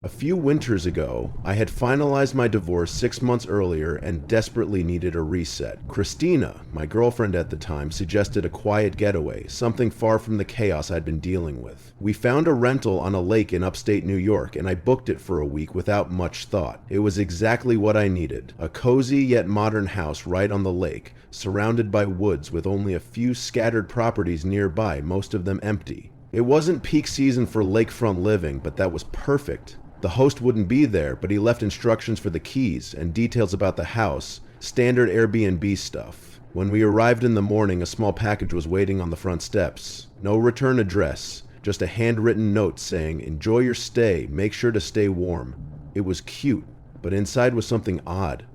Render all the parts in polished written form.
A few winters ago, I had finalized my divorce 6 months earlier and desperately needed a reset. Christina, my girlfriend at the time, suggested a quiet getaway, something far from the chaos I'd been dealing with. We found a rental on a lake in upstate New York, and I booked it for a week without much thought. It was exactly what I needed. A cozy yet modern house right on the lake, surrounded by woods with only a few scattered properties nearby, most of them empty. It wasn't peak season for lakefront living, but that was perfect. The host wouldn't be there, but he left instructions for the keys and details about the house, standard Airbnb stuff. When we arrived in the morning, a small package was waiting on the front steps. No return address, just a handwritten note saying, "Enjoy your stay, make sure to stay warm." It was cute, but inside was something odd.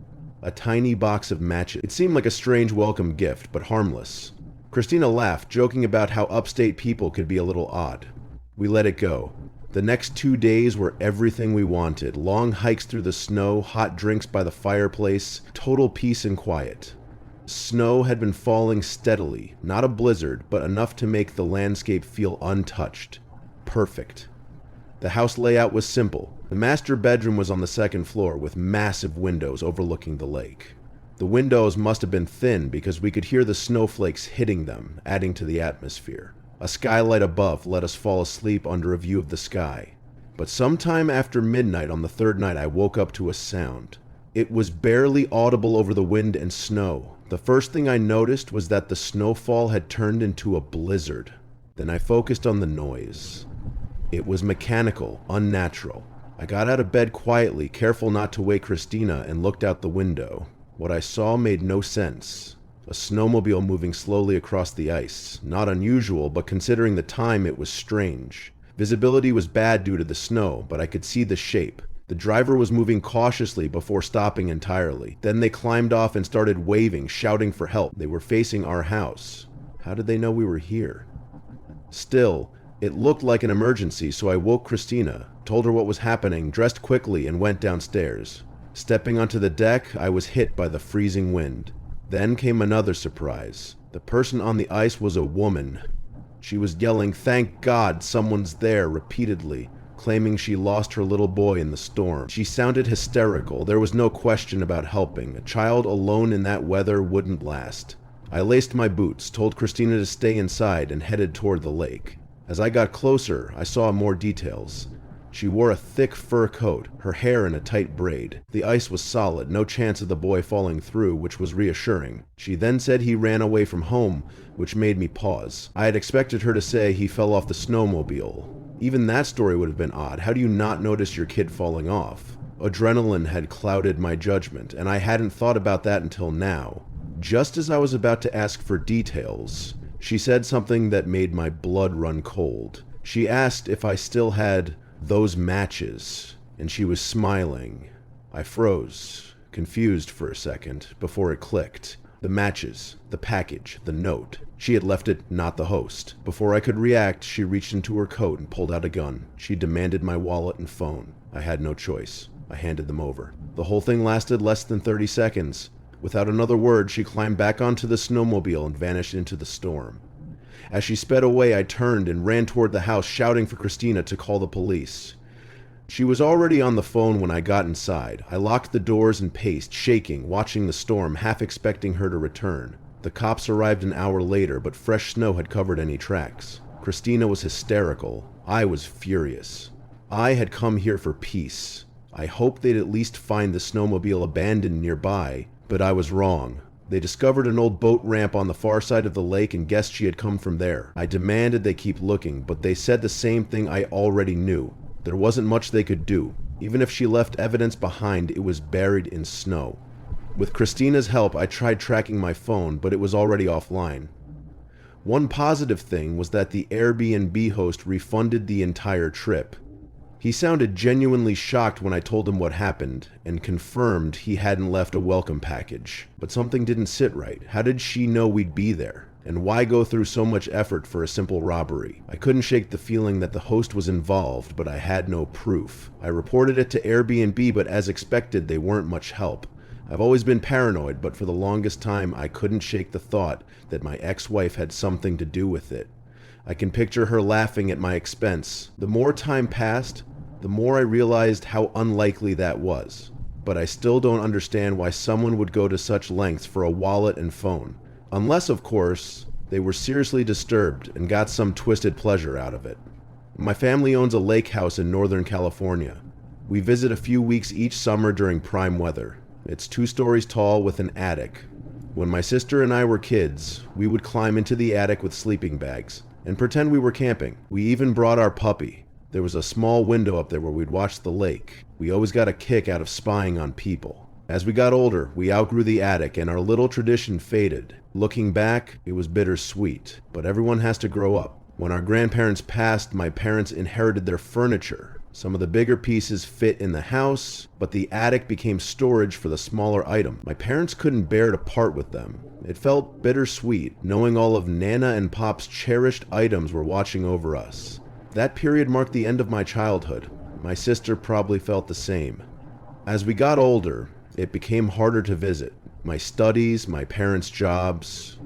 A tiny box of matches. It seemed like a strange welcome gift, but harmless. Christina laughed, joking about how upstate people could be a little odd. We let it go. The next 2 days were everything we wanted. Long hikes through the snow, hot drinks by the fireplace, total peace and quiet. Snow had been falling steadily, not a blizzard, but enough to make the landscape feel untouched. Perfect. The house layout was simple. The master bedroom was on the second floor with massive windows overlooking the lake. The windows must have been thin because we could hear the snowflakes hitting them, adding to the atmosphere. A skylight above let us fall asleep under a view of the sky. But sometime after midnight on the third night, I woke up to a sound. It was barely audible over the wind and snow. The first thing I noticed was that the snowfall had turned into a blizzard. Then I focused on the noise. It was mechanical, unnatural. I got out of bed quietly, careful not to wake Christina, and looked out the window. What I saw made no sense. A snowmobile moving slowly across the ice. Not unusual, but considering the time, it was strange. Visibility was bad due to the snow, but I could see the shape. The driver was moving cautiously before stopping entirely. Then they climbed off and started waving, shouting for help. They were facing our house. How did they know we were here? Still, it looked like an emergency, so I woke Christina, told her what was happening, dressed quickly, and went downstairs. Stepping onto the deck, I was hit by the freezing wind. Then came another surprise. The person on the ice was a woman. She was yelling, "Thank God, someone's there," repeatedly, claiming she lost her little boy in the storm. She sounded hysterical. There was no question about helping. A child alone in that weather wouldn't last. I laced my boots, told Christina to stay inside, and headed toward the lake. As I got closer, I saw more details. She wore a thick fur coat, her hair in a tight braid. The ice was solid, no chance of the boy falling through, which was reassuring. She then said he ran away from home, which made me pause. I had expected her to say he fell off the snowmobile. Even that story would have been odd. How do you not notice your kid falling off? Adrenaline had clouded my judgment, and I hadn't thought about that until now. Just as I was about to ask for details, she said something that made my blood run cold. She asked if I still had those matches, and she was smiling. I froze, confused for a second, before it clicked. The matches, the package, the note. She had left it, not the host. Before I could react, she reached into her coat and pulled out a gun. She demanded my wallet and phone. I had no choice. I handed them over. The whole thing lasted less than 30 seconds. Without another word, she climbed back onto the snowmobile and vanished into the storm. As she sped away, I turned and ran toward the house, shouting for Christina to call the police. She was already on the phone when I got inside. I locked the doors and paced, shaking, watching the storm, half expecting her to return. The cops arrived an hour later, but fresh snow had covered any tracks. Christina was hysterical. I was furious. I had come here for peace. I hoped they'd at least find the snowmobile abandoned nearby, but I was wrong. They discovered an old boat ramp on the far side of the lake and guessed she had come from there. I demanded they keep looking, but they said the same thing I already knew. There wasn't much they could do. Even if she left evidence behind, it was buried in snow. With Christina's help, I tried tracking my phone, but it was already offline. One positive thing was that the Airbnb host refunded the entire trip. He sounded genuinely shocked when I told him what happened, and confirmed he hadn't left a welcome package. But something didn't sit right. How did she know we'd be there? And why go through so much effort for a simple robbery? I couldn't shake the feeling that the host was involved, but I had no proof. I reported it to Airbnb, but as expected, they weren't much help. I've always been paranoid, but for the longest time, I couldn't shake the thought that my ex-wife had something to do with it. I can picture her laughing at my expense. The more time passed, the more I realized how unlikely that was. But I still don't understand why someone would go to such lengths for a wallet and phone. Unless, of course, they were seriously disturbed and got some twisted pleasure out of it. My family owns a lake house in Northern California. We visit a few weeks each summer during prime weather. It's 2 stories tall with an attic. When my sister and I were kids, we would climb into the attic with sleeping bags and pretend we were camping. We even brought our puppy. There was a small window up there where we'd watch the lake. We always got a kick out of spying on people. As we got older, we outgrew the attic and our little tradition faded. Looking back, it was bittersweet, but everyone has to grow up. When our grandparents passed, my parents inherited their furniture. Some of the bigger pieces fit in the house, but the attic became storage for the smaller item. My parents couldn't bear to part with them. It felt bittersweet, knowing all of Nana and Pop's cherished items were watching over us. That period marked the end of my childhood. My sister probably felt the same. As we got older, it became harder to visit. My studies, my parents' jobs.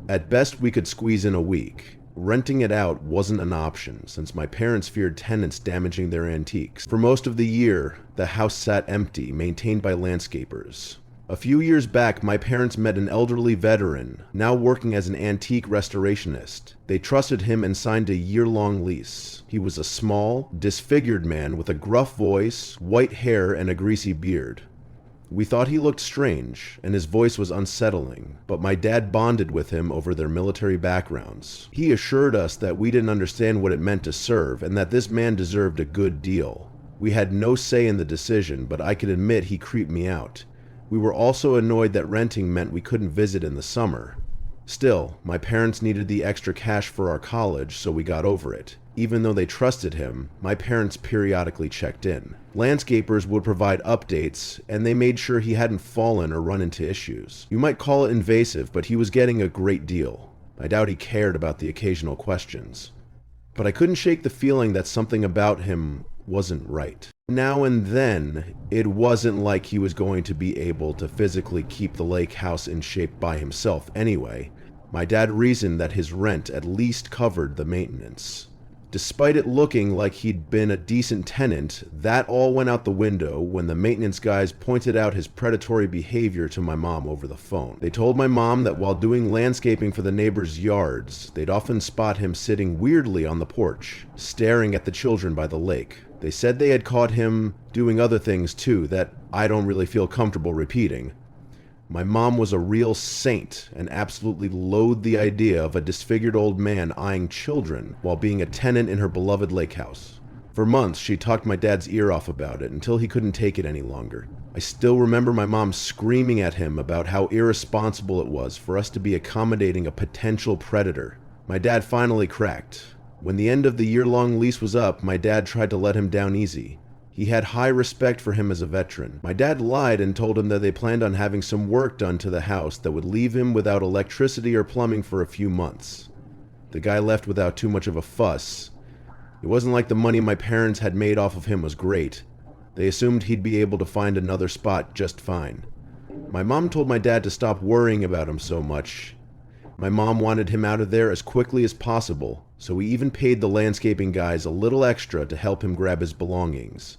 At best, we could squeeze in a week. Renting it out wasn't an option, since my parents feared tenants damaging their antiques. For most of the year, the house sat empty, maintained by landscapers. A few years back, my parents met an elderly veteran, now working as an antique restorationist. They trusted him and signed a year-long lease. He was a small, disfigured man with a gruff voice, white hair, and a greasy beard. We thought he looked strange, and his voice was unsettling, but my dad bonded with him over their military backgrounds. He assured us that we didn't understand what it meant to serve, and that this man deserved a good deal. We had no say in the decision, but I can admit he creeped me out. We were also annoyed that renting meant we couldn't visit in the summer. Still, my parents needed the extra cash for our college, so we got over it. Even though they trusted him, my parents periodically checked in. Landscapers would provide updates, and they made sure he hadn't fallen or run into issues. You might call it invasive, but he was getting a great deal. I doubt he cared about the occasional questions. But I couldn't shake the feeling that something about him wasn't right. Now and then, it wasn't like he was going to be able to physically keep the lake house in shape by himself anyway. My dad reasoned that his rent at least covered the maintenance. Despite it looking like he'd been a decent tenant, that all went out the window when the maintenance guys pointed out his predatory behavior to my mom over the phone. They told my mom that while doing landscaping for the neighbors' yards, they'd often spot him sitting weirdly on the porch, staring at the children by the lake. They said they had caught him doing other things too that I don't really feel comfortable repeating. My mom was a real saint and absolutely loathed the idea of a disfigured old man eyeing children while being a tenant in her beloved lake house. For months, she talked my dad's ear off about it until he couldn't take it any longer. I still remember my mom screaming at him about how irresponsible it was for us to be accommodating a potential predator. My dad finally cracked. When the end of the year-long lease was up, my dad tried to let him down easy. He had high respect for him as a veteran. My dad lied and told him that they planned on having some work done to the house that would leave him without electricity or plumbing for a few months. The guy left without too much of a fuss. It wasn't like the money my parents had made off of him was great. They assumed he'd be able to find another spot just fine. My mom told my dad to stop worrying about him so much. My mom wanted him out of there as quickly as possible, so we even paid the landscaping guys a little extra to help him grab his belongings.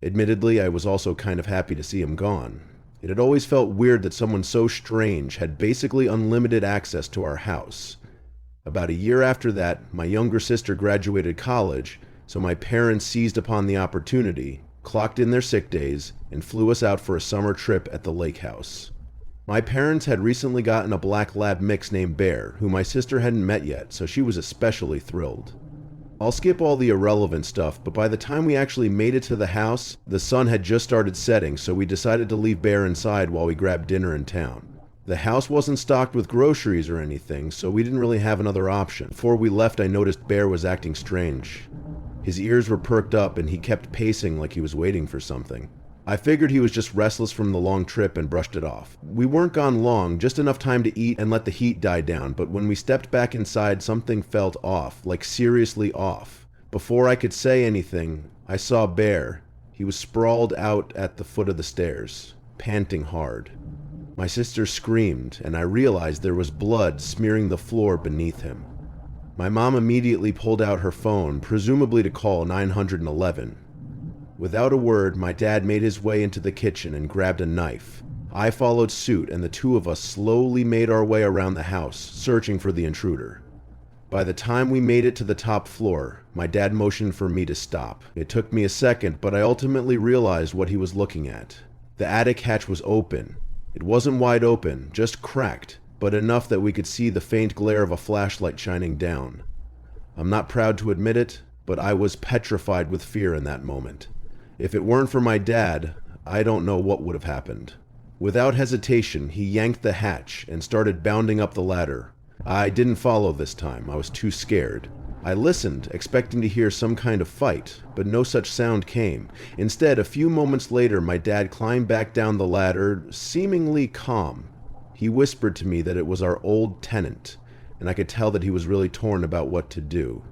Admittedly, I was also kind of happy to see him gone. It had always felt weird that someone so strange had basically unlimited access to our house. About a year after that, my younger sister graduated college, so my parents seized upon the opportunity, clocked in their sick days, and flew us out for a summer trip at the lake house. My parents had recently gotten a black lab mix named Bear, who my sister hadn't met yet, so she was especially thrilled. I'll skip all the irrelevant stuff, but by the time we actually made it to the house, the sun had just started setting, so we decided to leave Bear inside while we grabbed dinner in town. The house wasn't stocked with groceries or anything, so we didn't really have another option. Before we left, I noticed Bear was acting strange. His ears were perked up and he kept pacing like he was waiting for something. I figured he was just restless from the long trip and brushed it off. We weren't gone long, just enough time to eat and let the heat die down, but when we stepped back inside, something felt off, like seriously off. Before I could say anything, I saw Bear. He was sprawled out at the foot of the stairs, panting hard. My sister screamed, and I realized there was blood smearing the floor beneath him. My mom immediately pulled out her phone, presumably to call 911. Without a word, my dad made his way into the kitchen and grabbed a knife. I followed suit, and the two of us slowly made our way around the house, searching for the intruder. By the time we made it to the top floor, my dad motioned for me to stop. It took me a second, but I ultimately realized what he was looking at. The attic hatch was open. It wasn't wide open, just cracked, but enough that we could see the faint glare of a flashlight shining down. I'm not proud to admit it, but I was petrified with fear in that moment. If it weren't for my dad, I don't know what would have happened. Without hesitation, he yanked the hatch and started bounding up the ladder. I didn't follow this time. I was too scared. I listened, expecting to hear some kind of fight, but no such sound came. Instead, a few moments later, my dad climbed back down the ladder, seemingly calm. He whispered to me that it was our old tenant, and I could tell that he was really torn about what to do.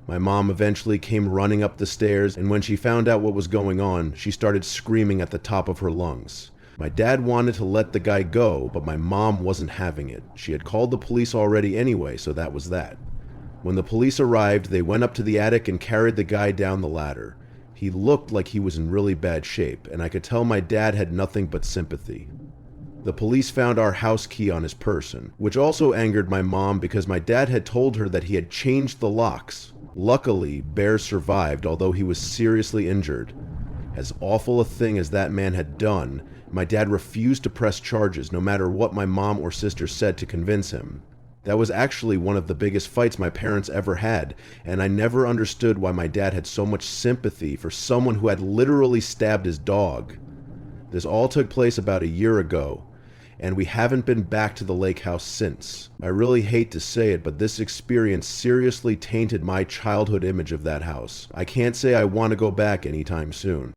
My mom eventually came running up the stairs, and when she found out what was going on, she started screaming at the top of her lungs. My dad wanted to let the guy go, but my mom wasn't having it. She had called the police already anyway, so that was that. When the police arrived, they went up to the attic and carried the guy down the ladder. He looked like he was in really bad shape, and I could tell my dad had nothing but sympathy. The police found our house key on his person, which also angered my mom because my dad had told her that he had changed the locks. Luckily, Bear survived, although he was seriously injured. As awful a thing as that man had done, my dad refused to press charges no matter what my mom or sister said to convince him. That was actually one of the biggest fights my parents ever had, and I never understood why my dad had so much sympathy for someone who had literally stabbed his dog. This all took place about a year ago, and we haven't been back to the lake house since. I really hate to say it, but this experience seriously tainted my childhood image of that house. I can't say I want to go back anytime soon.